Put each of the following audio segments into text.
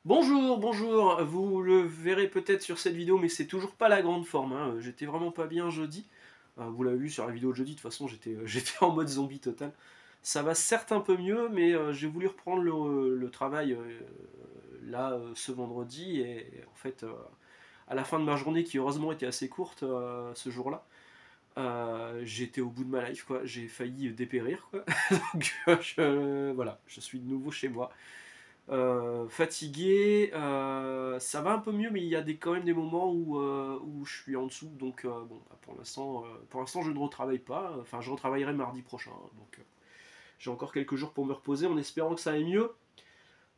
Bonjour, bonjour, vous le verrez peut-être sur cette vidéo, mais c'est toujours pas la grande forme, hein. J'étais vraiment pas bien jeudi. Vous l'avez vu sur la vidéo de jeudi, de toute façon j'étais en mode zombie total. Ça va certes un peu mieux, mais j'ai voulu reprendre le travail là ce vendredi, et en fait à la fin de ma journée qui heureusement était assez courte ce jour-là, j'étais au bout de ma life quoi, j'ai failli dépérir quoi. Donc voilà, je suis de nouveau chez moi. Fatigué, ça va un peu mieux, mais il y a quand même des moments où je suis en dessous, donc bon, bah, pour l'instant je ne retravaille pas, enfin je retravaillerai mardi prochain, hein, donc j'ai encore quelques jours pour me reposer en espérant que ça aille mieux,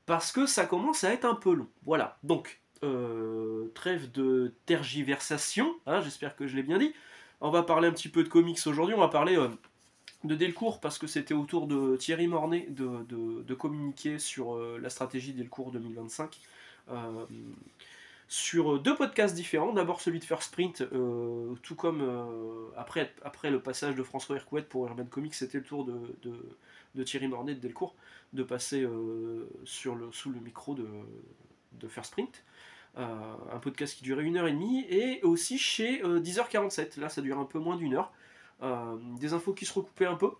parce que ça commence à être un peu long. Voilà, donc trêve de tergiversation, hein, j'espère que je l'ai bien dit. On va parler un petit peu de comics aujourd'hui, on va parler de Delcourt parce que c'était au tour de Thierry Mornay de communiquer sur la stratégie Delcourt 2025 euh, sur deux podcasts différents. D'abord celui de First Print, tout comme après le passage de François Hercouet pour Urban Comics, c'était le tour de Thierry Mornay de Delcourt de passer sous le micro de First Print. Un podcast qui durait 1h30, et aussi chez 10h47, là ça dure un peu moins d'1 heure. Des infos qui se recoupaient un peu.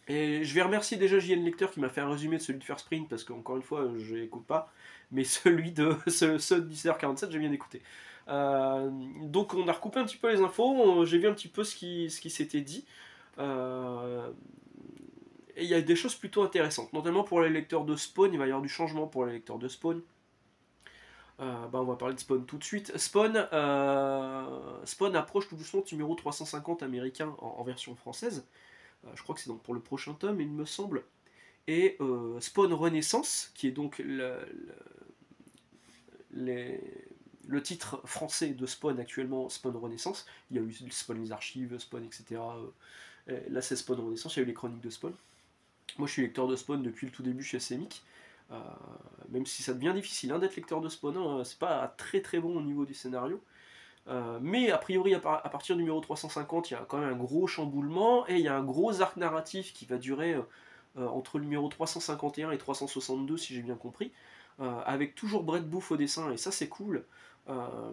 Et je vais remercier déjà JN Lecteur qui m'a fait un résumé de celui de First Print, parce qu'encore une fois, je l'écoute pas, mais celui de ceux de 10h47, j'ai bien écouté. Donc on a recoupé un petit peu les infos, j'ai vu un petit peu ce qui s'était dit. Euh, et il y a des choses plutôt intéressantes, notamment pour les lecteurs de Spawn, il va y avoir du changement pour les lecteurs de Spawn. On va parler de Spawn tout de suite. Spawn approche tout doucement du numéro 350 américain en version française. Je crois que c'est donc pour le prochain tome, il me semble. Et Spawn Renaissance, qui est donc les- le titre français de Spawn actuellement, Spawn Renaissance. Il y a eu Spawn les archives, Spawn, etc. Là, c'est Spawn Renaissance, il y a eu les chroniques de Spawn. Moi, je suis lecteur de Spawn depuis le tout début chez Semic. Euh, Même si ça devient difficile hein, d'être lecteur de Spawn, hein, c'est pas très très bon au niveau du scénario. Mais a priori, à partir du numéro 350, il y a quand même un gros chamboulement, et il y a un gros arc narratif qui va durer entre le numéro 351 et 362, si j'ai bien compris, avec toujours Brett Booth au dessin, et ça c'est cool. Euh,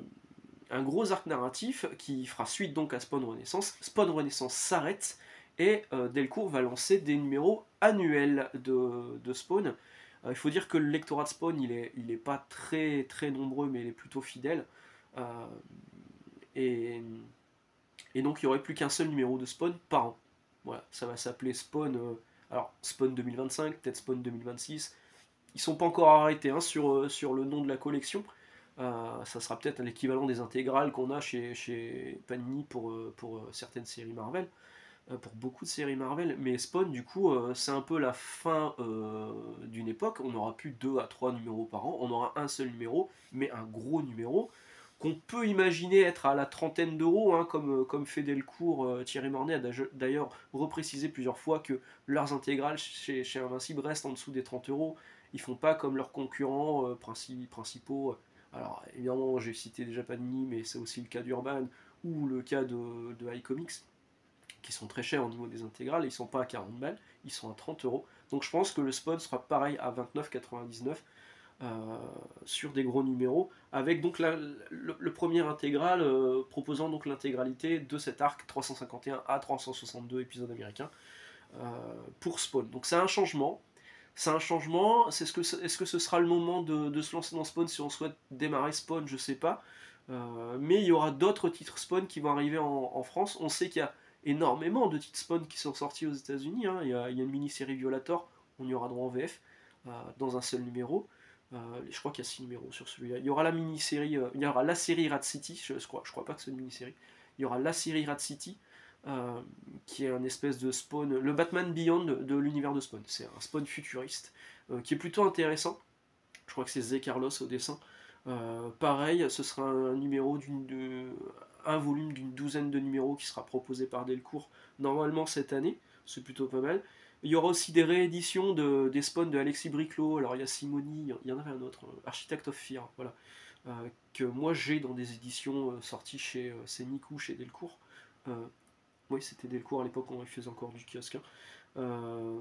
un gros arc narratif qui fera suite donc à Spawn Renaissance. Spawn Renaissance s'arrête, et Delcourt va lancer des numéros annuels de Spawn. Il faut dire que le lectorat de Spawn, il est pas très très nombreux, mais il est plutôt fidèle. Euh, et, et donc il n'y aurait plus qu'un seul numéro de Spawn par an. Voilà, ça va s'appeler Spawn. Alors Spawn 2025, peut-être Spawn 2026. Ils sont pas encore arrêtés hein, sur le nom de la collection. Ça sera peut-être l'équivalent des intégrales qu'on a chez Panini pour certaines séries Marvel, pour beaucoup de séries Marvel. Mais Spawn, du coup, c'est un peu la fin d'une époque. On n'aura plus 2 à 3 numéros par an. On aura un seul numéro, mais un gros numéro qu'on peut imaginer être à la trentaine d'euros, hein, comme fait Delcourt. Thierry Mornay a d'ailleurs reprécisé plusieurs fois que leurs intégrales chez Invincible restent en dessous des 30 euros. Ils font pas comme leurs concurrents principaux. Alors évidemment, j'ai cité déjà Panini, mais c'est aussi le cas d'Urban ou le cas de iComics, qui sont très chers au niveau des intégrales. Ils sont pas à 40 balles, ils sont à 30 euros. Donc je pense que le Spawn sera pareil à 29,99 sur des gros numéros, avec donc le premier intégral proposant donc l'intégralité de cet arc 351 à 362 épisodes américains pour Spawn. Donc c'est un changement. C'est un changement. Est-ce que ce sera le moment de se lancer dans Spawn si on souhaite démarrer Spawn? Je sais pas. Mais il y aura d'autres titres Spawn qui vont arriver en France. On sait qu'il y a énormément de titres Spawn qui sont sortis aux États-Unis, hein. Il y a une mini-série Violator, on y aura droit en VF, dans un seul numéro. Je crois qu'il y a 6 numéros sur celui-là. Il y aura la mini-série, il y aura la série Rat City, je crois pas que c'est une mini-série. Il y aura la série Rat City, euh, qui est un espèce de Spawn, le Batman Beyond de l'univers de Spawn. C'est un Spawn futuriste, qui est plutôt intéressant. Je crois que c'est Zé Carlos au dessin. Pareil, ce sera un numéro un volume d'une douzaine de numéros qui sera proposé par Delcourt normalement cette année. C'est plutôt pas mal. Il y aura aussi des rééditions des spawns de Alexis Briclot. Alors il y a Simoni, il y en avait un autre, Architect of Fear, voilà, que moi j'ai dans des éditions sorties chez Semic ou chez Delcourt. Euh, oui, c'était Delcourt à l'époque, on faisait encore du kiosque, hein. Euh,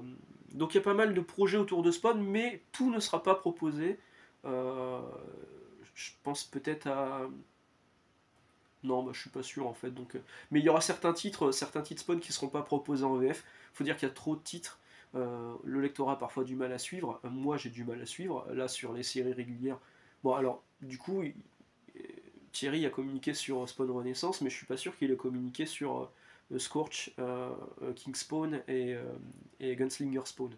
donc il y a pas mal de projets autour de Spawn, mais tout ne sera pas proposé Euh, je pense peut-être à... Non, bah, je suis pas sûr en fait. Donc, mais il y aura certains titres Spawn qui seront pas proposés en VF. Faut dire qu'il y a trop de titres. Le lectorat a parfois du mal à suivre. Moi, j'ai du mal à suivre. Là, sur les séries régulières. Bon, alors, du coup, Thierry a communiqué sur Spawn Renaissance, mais je suis pas sûr qu'il ait communiqué sur Scorch, King Spawn et Gunslinger Spawn.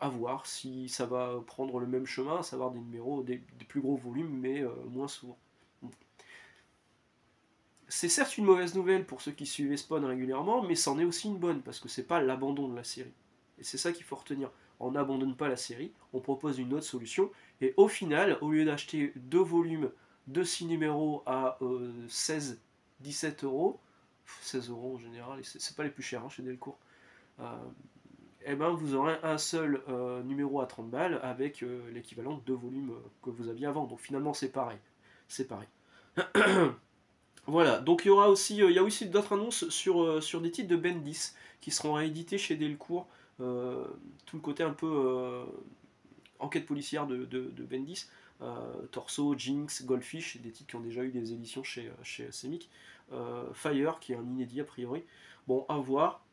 À voir si ça va prendre le même chemin, à savoir des numéros, des plus gros volumes, mais moins souvent. Bon. C'est certes une mauvaise nouvelle pour ceux qui suivaient Spawn régulièrement, mais c'en est aussi une bonne, parce que c'est pas l'abandon de la série. Et c'est ça qu'il faut retenir. On n'abandonne pas la série, on propose une autre solution, et au final, au lieu d'acheter 2 volumes de 6 numéros à 16-17 euros, 16 euros en général, et c'est pas les plus chers hein, chez Delcourt, euh, eh ben vous aurez un seul numéro à 30 balles avec l'équivalent de 2 volumes que vous aviez avant. Donc finalement c'est pareil. C'est pareil. Voilà, donc il y a aussi d'autres annonces sur des titres de Bendis qui seront réédités chez Delcourt. Euh, Tout le côté un peu enquête policière de Bendis. Torso, Jinx, Goldfish, des titres qui ont déjà eu des éditions chez Semic. Fire, qui est un inédit a priori. Bon, à voir.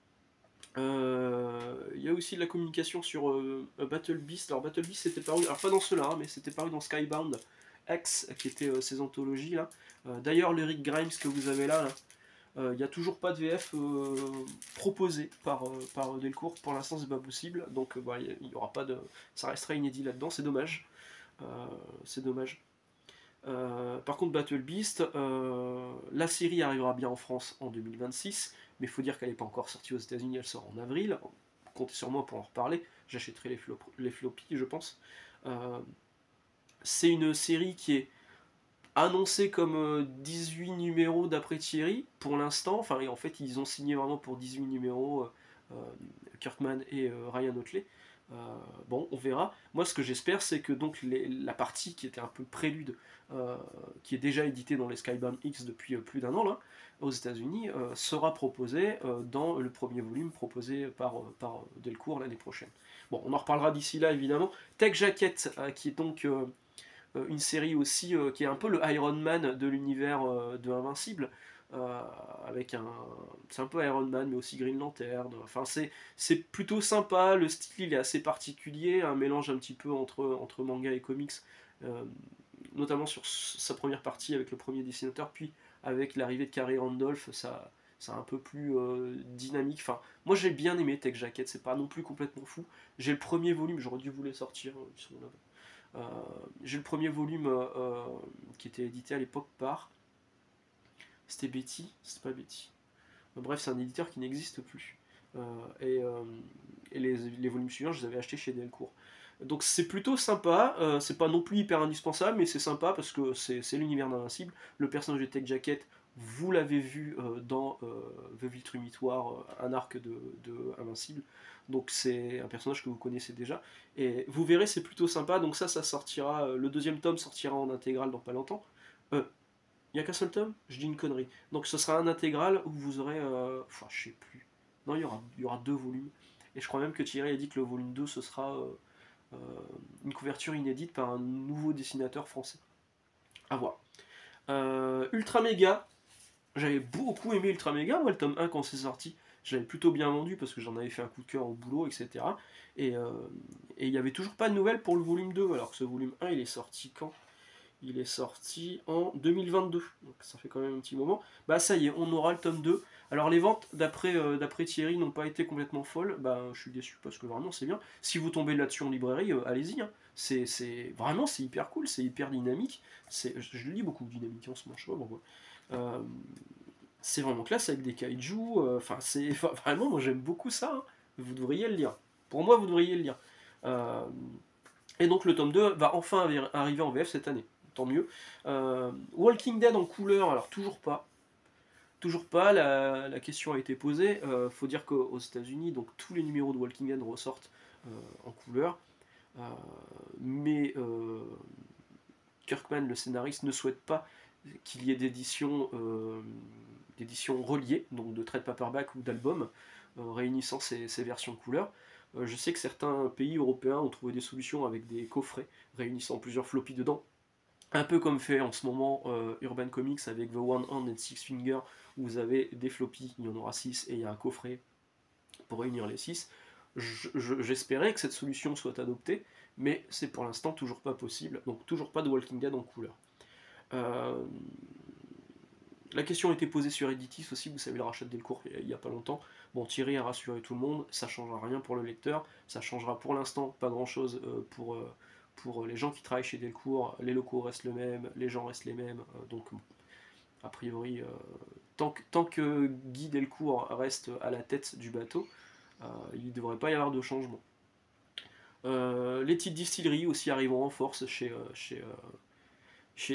Il y a aussi de la communication sur Battle Beast. Alors Battle Beast c'était paru, alors pas dans ceux-là, hein, mais c'était paru dans Skybound X, qui était ces anthologies là. D'ailleurs le Rick Grimes que vous avez là, il n'y a toujours pas de VF proposé par Delcourt. Pour l'instant c'est pas possible, donc bah, il y aura pas de, ça restera inédit là-dedans. C'est dommage. C'est dommage. Par contre, Battle Beast, la série arrivera bien en France en 2026, mais il faut dire qu'elle n'est pas encore sortie aux États-Unis, elle sort en avril. Comptez sur moi pour en reparler, j'achèterai les floppies, je pense. Euh, c'est une série qui est annoncée comme 18 numéros d'après Thierry, pour l'instant. Enfin, en fait, ils ont signé vraiment pour 18 numéros, euh, Kirkman et Ryan Otley. Euh, bon, on verra. Moi, ce que j'espère, c'est que donc la partie qui était un peu prélude, euh, qui est déjà éditée dans les Skybound X depuis plus d'un an là, aux États-Unis, sera proposée dans le premier volume proposé par Delcourt l'année prochaine. Bon, on en reparlera d'ici là évidemment. Tech Jacket, qui est donc une série aussi qui est un peu le Iron Man de l'univers de Invincible. euh, avec un, c'est un peu Iron Man mais aussi Green Lantern. Enfin c'est plutôt sympa. Le style il est assez particulier, un mélange un petit peu entre manga et comics, euh, notamment sur sa première partie avec le premier dessinateur, puis avec l'arrivée de Carey Randolph, ça c'est un peu plus dynamique. Enfin, moi j'ai bien aimé Tech Jacket, c'est pas non plus complètement fou. J'ai le premier volume, j'aurais dû vous les sortir, ils sont là. Euh, j'ai le premier volume qui était édité à l'époque par. C'était Betty. C'était pas Betty. Bref, c'est un éditeur qui n'existe plus. Euh, et et les volumes suivants, je les avais achetés chez Delcourt. Donc c'est plutôt sympa, c'est pas non plus hyper indispensable, mais c'est sympa parce que c'est l'univers d'Invincible. Le personnage de Tech Jacket, vous l'avez vu dans The Viltrumitoire, un arc de Invincible. Donc c'est un personnage que vous connaissez déjà. Et vous verrez, c'est plutôt sympa. Donc ça sortira, le deuxième tome sortira en intégrale dans pas longtemps. Il n'y a qu'un seul tome. Je dis une connerie. Donc ce sera un intégral où vous aurez... Enfin, je sais plus. Non, il y aura 2 volumes. Et je crois même que Thierry a dit que le volume 2, ce sera euh, une couverture inédite par un nouveau dessinateur français. À voir. Ultra Mega. J'avais beaucoup aimé Ultra Mega, moi, le tome 1 quand c'est sorti. Je l'avais plutôt bien vendu parce que j'en avais fait un coup de cœur au boulot, etc. Et il n'y avait toujours pas de nouvelles pour le volume 2, alors que ce volume 1, il est sorti quand? Il est sorti en 2022, donc ça fait quand même un petit moment. Bah ça y est, on aura le tome 2. Alors les ventes, d'après Thierry, n'ont pas été complètement folles. Bah je suis déçu parce que vraiment c'est bien. Si vous tombez là-dessus en librairie, allez-y. Hein. Vraiment c'est hyper cool, c'est hyper dynamique. Je lis beaucoup de dynamique en ce moment, je sais pas pourquoi. Euh, c'est vraiment classe avec des kaiju. Enfin c'est vraiment, moi j'aime beaucoup ça. Hein. Vous devriez le lire. Pour moi, vous devriez le lire. Euh, et donc le tome 2 va enfin arriver en VF cette année. Tant mieux. Walking Dead en couleur, alors toujours pas. Toujours pas, la question a été posée. Faut dire qu'aux États-Unis, donc tous les numéros de Walking Dead ressortent en couleur. Euh, mais Kirkman, le scénariste, ne souhaite pas qu'il y ait d'éditions reliées, donc de trade paperback ou d'albums, réunissant ces versions de couleur. Je sais que certains pays européens ont trouvé des solutions avec des coffrets réunissant plusieurs floppies dedans. Un peu comme fait en ce moment Urban Comics avec The One Hand and Six Finger, où vous avez des floppies, il y en aura 6 et il y a un coffret pour réunir les 6. J'espérais que cette solution soit adoptée, mais c'est pour l'instant toujours pas possible, donc toujours pas de Walking Dead en couleur. Euh, la question a été posée sur Editis aussi, vous savez, le rachat de Delcourt il n'y a pas longtemps. Bon, Thierry a rassuré tout le monde, ça changera rien pour le lecteur, ça changera pour l'instant pas grand chose pour les gens qui travaillent chez Delcourt, les locaux restent les mêmes, les gens restent les mêmes, donc a priori, tant que Guy Delcourt reste à la tête du bateau, il ne devrait pas y avoir de changement. Les petites distilleries aussi arriveront en force chez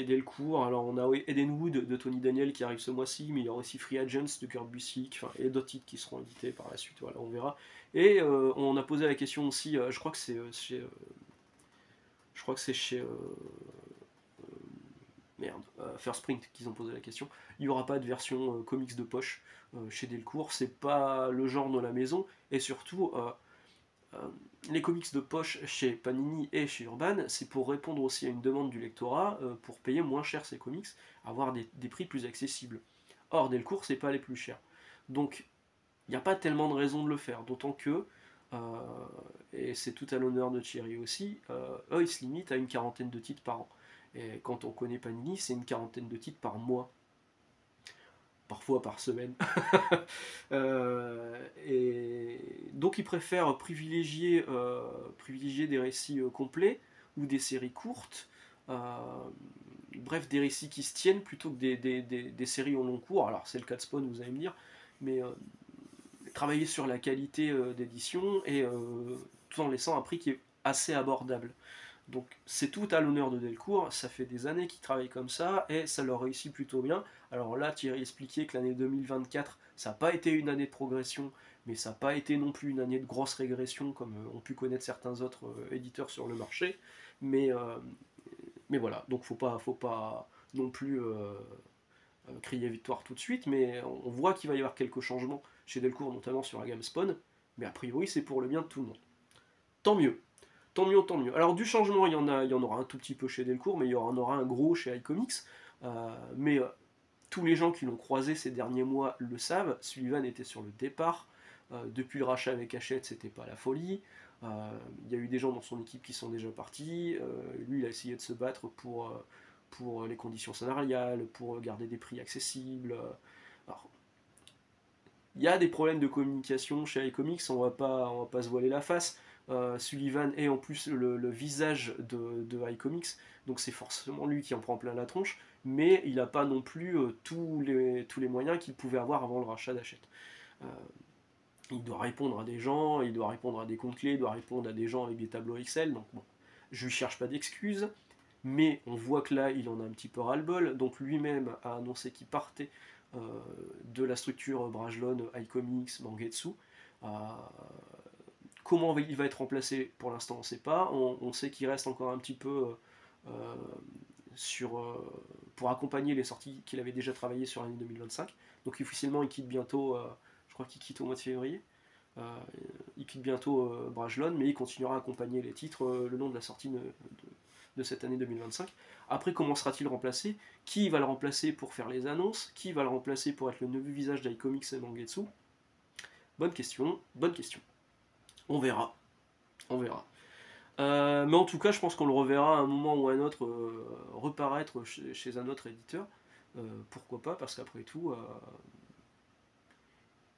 Delcourt. Alors on a Edenwood de Tony Daniel qui arrive ce mois-ci, mais il y aura aussi Free Agents de Kurt Busiek, et d'autres titres qui seront édités par la suite, voilà, on verra. Et on a posé la question aussi, je crois que c'est chez First Print qu'ils ont posé la question. Il n'y aura pas de version comics de poche chez Delcourt, c'est pas le genre de la maison, et surtout les comics de poche chez Panini et chez Urban, c'est pour répondre aussi à une demande du lectorat pour payer moins cher ces comics, avoir des prix plus accessibles. Or, Delcourt, c'est pas les plus chers. Donc, il n'y a pas tellement de raison de le faire, d'autant que, et c'est tout à l'honneur de Thierry aussi, eux, ils se limitent à une quarantaine de titres par an. Et quand on connaît Panini, c'est une quarantaine de titres par mois, parfois par semaine. Et donc ils préfèrent privilégier des récits complets ou des séries courtes, euh, bref, des récits qui se tiennent plutôt que des séries au long cours. Alors c'est le cas de Spawn, vous allez me dire, mais travailler sur la qualité d'édition et tout en laissant un prix qui est assez abordable. Donc c'est tout à l'honneur de Delcourt, ça fait des années qu'ils travaillent comme ça et ça leur réussit plutôt bien. Alors là, Thierry expliquait que l'année 2024, ça n'a pas été une année de progression, mais ça n'a pas été non plus une année de grosse régression comme ont pu connaître certains autres éditeurs sur le marché. Mais, euh, mais voilà, donc faut pas non plus crier victoire tout de suite, mais on voit qu'il va y avoir quelques changements chez Delcourt, notamment sur la gamme Spawn, mais a priori c'est pour le bien de tout le monde. Tant mieux. Tant mieux, tant mieux. Alors du changement, il y en aura un tout petit peu chez Delcourt, mais il y en aura un gros chez iComics. Mais tous les gens qui l'ont croisé ces derniers mois le savent, Sullivan était sur le départ. Depuis le rachat avec Hachette, c'était pas la folie. Il y a eu des gens dans son équipe qui sont déjà partis. Lui, il a essayé de se battre pour les conditions salariales, pour garder des prix accessibles. Alors, il y a des problèmes de communication chez iComics, on va pas se voiler la face. Sullivan est en plus le visage de iComics, donc c'est forcément lui qui en prend plein la tronche, mais il n'a pas non plus tous les moyens qu'il pouvait avoir avant le rachat d'Hachette. Euh, il doit répondre à des gens, il doit répondre à des comptes clés, il doit répondre à des gens avec des tableaux Excel, donc bon, je lui cherche pas d'excuses, mais on voit que là, il en a un petit peu ras-le-bol, donc lui-même a annoncé qu'il partait euh, de la structure Brajlon, iComics, Mangetsu. Euh, Comment il va être remplacé, pour l'instant, on ne sait pas. On sait qu'il reste encore un petit peu euh, pour accompagner les sorties qu'il avait déjà travaillé sur l'année 2025. Donc officiellement, il quitte bientôt, je crois qu'il quitte au mois de février. Euh, il quitte bientôt Brajlon, mais il continuera à accompagner les titres le long de la sortie de cette année 2025. Après, comment sera-t-il remplacé? Qui va le remplacer pour faire les annonces? Qui va le remplacer pour être le nouveau visage d'iComics et Mangetsu? Bonne question, bonne question. On verra, on verra. Mais en tout cas, je pense qu'on le reverra à un moment ou à un autre reparaître chez un autre éditeur. Pourquoi pas? Parce qu'après tout,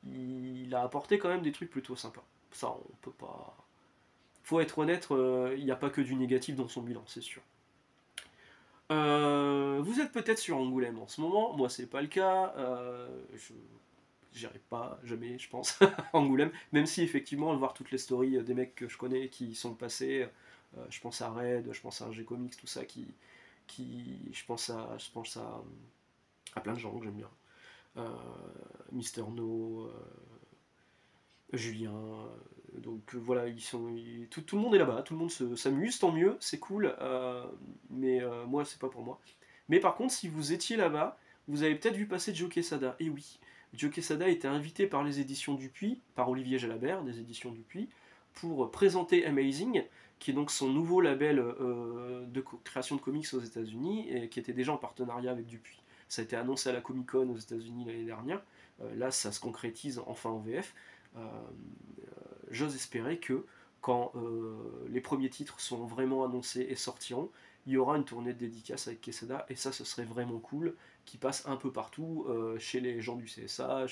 il a apporté quand même des trucs plutôt sympas. Ça, on peut pas. Faut être honnête, il n'y a pas que du négatif dans son bilan, c'est sûr. Vous êtes peut-être sur Angoulême en ce moment, moi c'est pas le cas. Je j'irai pas jamais, je pense, à Angoulême, même si effectivement, voir toutes les stories des mecs que je connais qui y sont passés, je pense à Red, je pense à G Comics, tout ça, je pense à plein de gens que j'aime bien. Euh, Mister No, Julien, donc voilà, tout le monde est là-bas, tout le monde s'amuse, tant mieux, c'est cool, mais moi c'est pas pour moi. Mais par contre, si vous étiez là-bas, vous avez peut-être vu passer Joe Quesada, et oui, Joe Quesada était invité par les éditions Dupuis, par Olivier Jalabert, des éditions Dupuis, pour présenter Amazing, qui est donc son nouveau label de création de comics aux États-Unis, et qui était déjà en partenariat avec Dupuis. Ça a été annoncé à la Comic-Con aux États-Unis l'année dernière. Là, ça se concrétise enfin en VF. J'ose espérer que quand les premiers titres sont vraiment annoncés et sortiront, il y aura une tournée de dédicace avec Quesada, et ça, ce serait vraiment cool, qui passe un peu partout, chez les gens du CSA,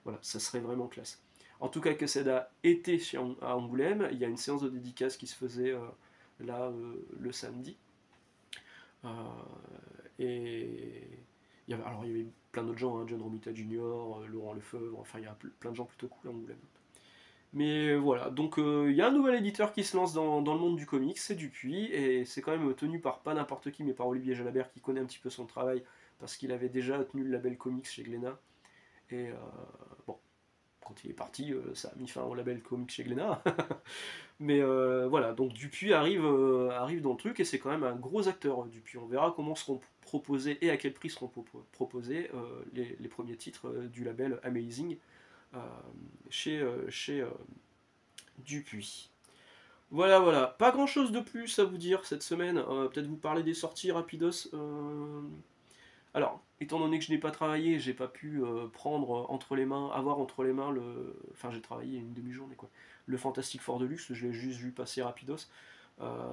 voilà, ça serait vraiment classe. En tout cas, Quesada était à Angoulême, il y a une séance de dédicace qui se faisait là le samedi. Euh, et il y avait plein d'autres gens, hein, John Romita Jr., Laurent Lefebvre, enfin il y a plein de gens plutôt cool à Angoulême. Mais voilà, donc il y a un nouvel éditeur qui se lance dans le monde du comics, c'est Dupuis, et c'est quand même tenu par pas n'importe qui, mais par Olivier Jalabert qui connaît un petit peu son travail, parce qu'il avait déjà tenu le label comics chez Glénat. Et bon, quand il est parti, ça a mis fin au label comics chez Glénat. Mais voilà, donc Dupuis arrive dans le truc, et c'est quand même un gros acteur, Dupuis. On verra comment seront proposés et à quel prix seront proposés les premiers titres du label Amazing euh, chez Dupuis. Voilà, voilà. Pas grand chose de plus à vous dire cette semaine. Peut-être vous parler des sorties rapidos. Alors, étant donné que je n'ai pas travaillé, j'ai pas pu avoir entre les mains Enfin, j'ai travaillé une demi-journée quoi. Le Fantastic Four Deluxe, je l'ai juste vu passer rapidos.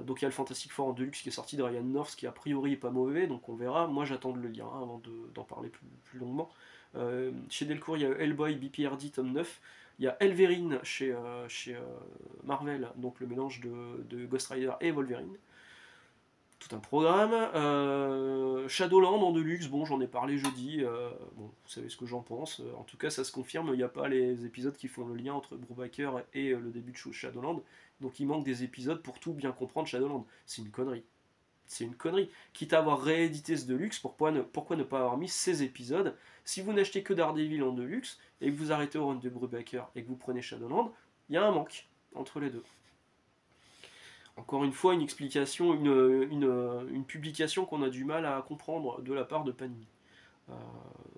Donc il y a le Fantastic Four en Deluxe qui est sorti de Ryan North, qui a priori est pas mauvais, donc on verra. Moi j'attends de le lire hein, avant d'en parler plus longuement. Chez Delcourt, il y a Hellboy BPRD tome 9. Il y a Elverine chez Marvel, donc le mélange de Ghost Rider et Wolverine. Tout un programme. Shadowland en Deluxe, bon j'en ai parlé jeudi. Bon, vous savez ce que j'en pense. En tout cas ça se confirme, il n'y a pas les épisodes qui font le lien entre Brubaker et le début de Shadowland. Donc il manque des épisodes pour tout bien comprendre Shadowland. C'est une connerie. C'est une connerie. Quitte à avoir réédité ce Deluxe, pourquoi ne pas avoir mis ces épisodes? Si vous n'achetez que Daredevil en Deluxe, et que vous arrêtez au run de Brubaker, et que vous prenez Shadowland, il y a un manque entre les deux. Encore une fois, une explication, une publication qu'on a du mal à comprendre de la part de Panini. Euh,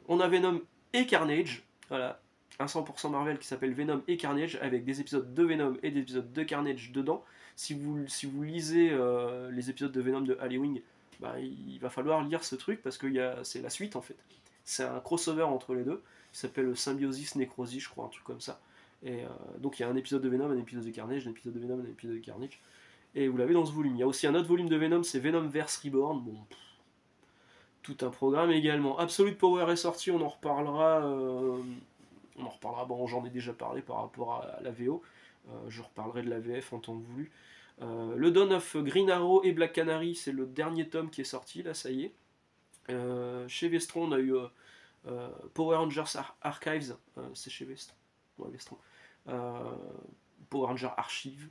on a Venom et Carnage, voilà, un 100% Marvel qui s'appelle Venom et Carnage, avec des épisodes de Venom et des épisodes de Carnage dedans. Si vous lisez les épisodes de Venom de Halloween, bah, il va falloir lire ce truc parce que c'est la suite en fait. C'est un crossover entre les deux, qui s'appelle Symbiosis Necrosis, je crois, un truc comme ça. Et donc il y a un épisode de Venom, un épisode de Carnage, un épisode de Venom, un épisode de Carnage. Et vous l'avez dans ce volume. Il y a aussi un autre volume de Venom, c'est Venomverse Reborn. Bon, tout un programme également. Absolute Power est sorti, on en reparlera. Bon, j'en ai déjà parlé par rapport à la VO. Je reparlerai de la VF en temps voulu. Le Dawn of Green Arrow et Black Canary, c'est le dernier tome qui est sorti, là, ça y est. Chez Vestron, on a eu Power Rangers Archives, c'est chez Vestron. Ouais, Vestron. Power Rangers Archives.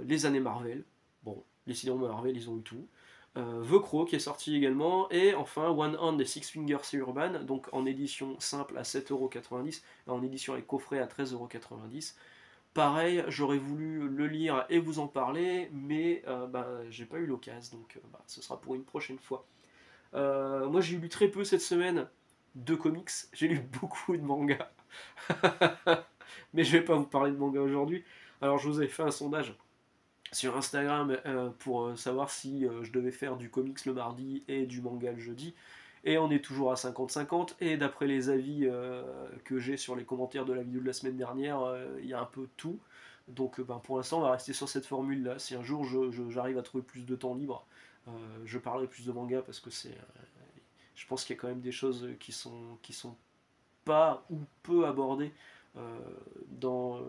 Les années Marvel. Bon, les cinémas Marvel, ils ont eu tout. The Crow qui est sorti également, et enfin One Hand et Six Fingers Urban, donc en édition simple à 7,90€ et en édition avec coffret à 13,90€. Pareil, j'aurais voulu le lire et vous en parler, mais j'ai pas eu l'occasion, donc ce sera pour une prochaine fois. Moi j'ai lu très peu cette semaine de comics, j'ai lu beaucoup de mangas, mais je vais pas vous parler de manga aujourd'hui. Alors je vous ai fait un sondage sur Instagram pour savoir si je devais faire du comics le mardi et du manga le jeudi. Et on est toujours à 50-50. Et d'après les avis que j'ai sur les commentaires de la vidéo de la semaine dernière, il y a un peu de tout. Donc pour l'instant, on va rester sur cette formule-là. Si un jour j'arrive à trouver plus de temps libre, je parlerai plus de manga parce que je pense qu'il y a quand même des choses qui sont pas ou peu abordées euh, dans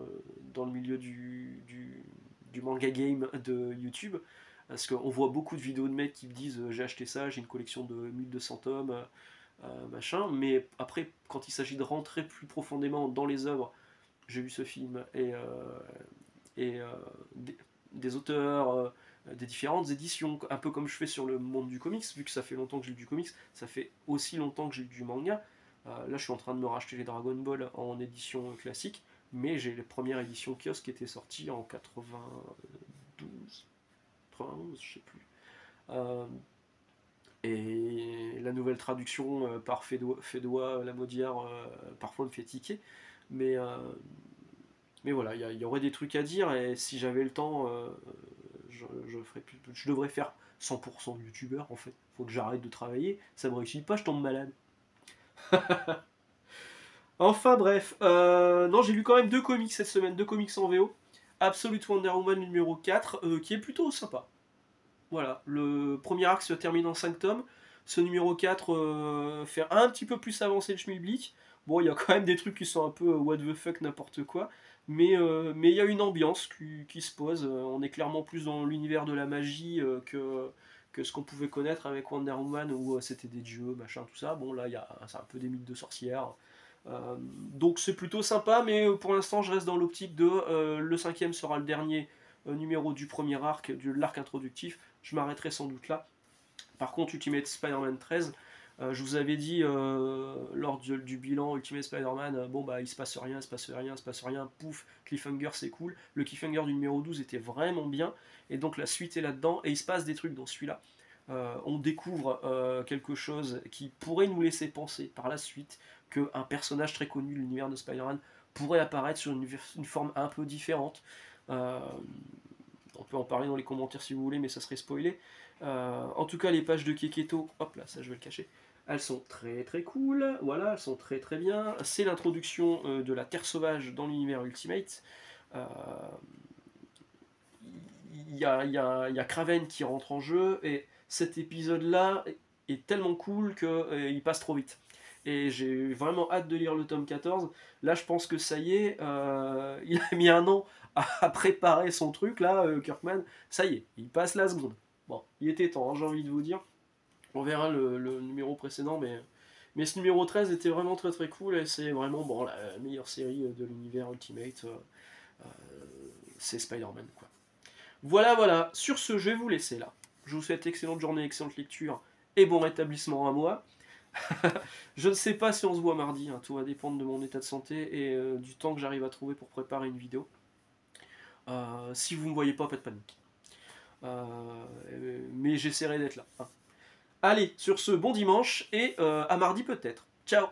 le milieu du manga game de YouTube. Parce qu'on voit beaucoup de vidéos de mecs qui me disent j'ai acheté ça, j'ai une collection de 1200 tomes, machin. Mais après, quand il s'agit de rentrer plus profondément dans les œuvres, j'ai vu ce film et des auteurs, des différentes éditions, un peu comme je fais sur le monde du comics, vu que ça fait longtemps que j'ai lu du comics, ça fait aussi longtemps que j'ai lu du manga. Là, je suis en train de me racheter les Dragon Ball en édition classique, mais j'ai les premières éditions kiosque qui étaient sorties en 92, 91, je sais plus. Euh, et la nouvelle traduction par Fédois Lamodière parfois me fait tiquer, mais Mais voilà, il y aurait des trucs à dire, et si j'avais le temps, je devrais faire 100% youtubeur en fait. Faut que j'arrête de travailler, ça me réussit pas, je tombe malade. Enfin bref, non, j'ai lu quand même deux comics cette semaine, deux comics en VO. Absolute Wonder Woman numéro 4, qui est plutôt sympa. Voilà, le premier arc se termine en 5 tomes. Ce numéro 4 fait un petit peu plus avancer le schmilblick. Bon, il y a quand même des trucs qui sont un peu what the fuck, n'importe quoi. Mais il y a une ambiance qui se pose. On est clairement plus dans l'univers de la magie que ce qu'on pouvait connaître avec Wonder Woman où c'était des dieux, machin, tout ça. Bon, là, c'est un peu des mythes de sorcières. Donc c'est plutôt sympa, mais pour l'instant, je reste dans l'optique de le cinquième sera le dernier numéro du premier arc, de l'arc introductif. Je m'arrêterai sans doute là. Par contre, Ultimate Spider-Man 13, je vous avais dit lors du bilan Ultimate Spider-Man, bon bah il se passe rien, il se passe rien, il se passe rien, pouf, cliffhanger c'est cool. Le cliffhanger du numéro 12 était vraiment bien, et donc la suite est là-dedans, et il se passe des trucs dans celui-là. On découvre quelque chose qui pourrait nous laisser penser par la suite qu'un personnage très connu de l'univers de Spider-Man pourrait apparaître sur une forme un peu différente. Euh, on peut en parler dans les commentaires si vous voulez, mais ça serait spoilé. En tout cas, les pages de Keketo, hop là, ça je vais le cacher, elles sont très très cool, voilà, elles sont très très bien. C'est l'introduction de la Terre Sauvage dans l'univers Ultimate. Euh, y a Kraven qui rentre en jeu, et cet épisode-là est tellement cool qu'il passe trop vite. Et j'ai vraiment hâte de lire le tome 14. Là, je pense que ça y est, il a mis un an à préparer son truc, là, Kirkman. Ça y est, il passe la seconde. Bon, il était temps, hein, j'ai envie de vous dire. On verra le numéro précédent, mais ce numéro 13 était vraiment très très cool, et c'est vraiment bon, la meilleure série de l'univers Ultimate. C'est Spider-Man, quoi. Voilà, voilà. Sur ce, je vais vous laisser là. Je vous souhaite excellente journée, excellente lecture et bon rétablissement à moi. Je ne sais pas si on se voit mardi, hein, tout va dépendre de mon état de santé et du temps que j'arrive à trouver pour préparer une vidéo. Si vous ne me voyez pas, pas de panique. Mais j'essaierai d'être là, hein. Allez, sur ce, bon dimanche et à mardi peut-être. Ciao.